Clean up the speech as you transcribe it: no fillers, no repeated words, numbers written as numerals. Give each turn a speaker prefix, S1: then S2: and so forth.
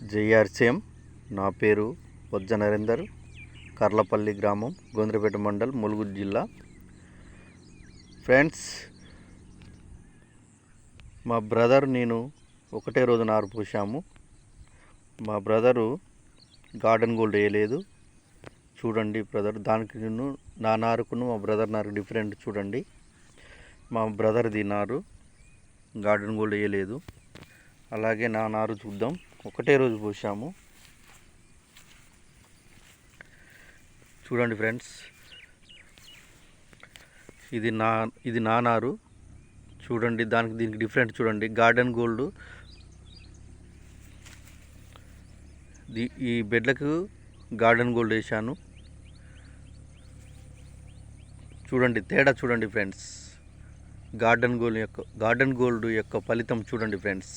S1: JRCM. నా పేరు వజ్జ నరేందర్. కర్లపల్లి గ్రామం, గోంద్రపేట మండల్, ములుగు జిల్లా. ఫ్రెండ్స్, మా బ్రదర్ నేను ఒకటే రోజు నారు పోసాము. మా బ్రదరు గార్డెన్ గోల్డ్ వేయలేదు. చూడండి బ్రదర్, దానికి నా నారుకును మా బ్రదర్ నారు డిఫరెంట్ చూడండి. మా బ్రదర్ది నారు గార్డెన్ గోల్డ్ వేయలేదు. అలాగే నా నారు చూద్దాం. ఒకటే రోజు పోసాము. చూడండి ఫ్రెండ్స్, ఇది నా నారు చూడండి. దీనికి డిఫరెంట్ చూడండి. గార్డెన్ గోల్డ్ ఈ బెడ్లకు గార్డెన్ గోల్డ్ వేసాను. చూడండి తేడా చూడండి ఫ్రెండ్స్. గార్డెన్ గోల్డ్ యొక్క ఫలితం చూడండి ఫ్రెండ్స్.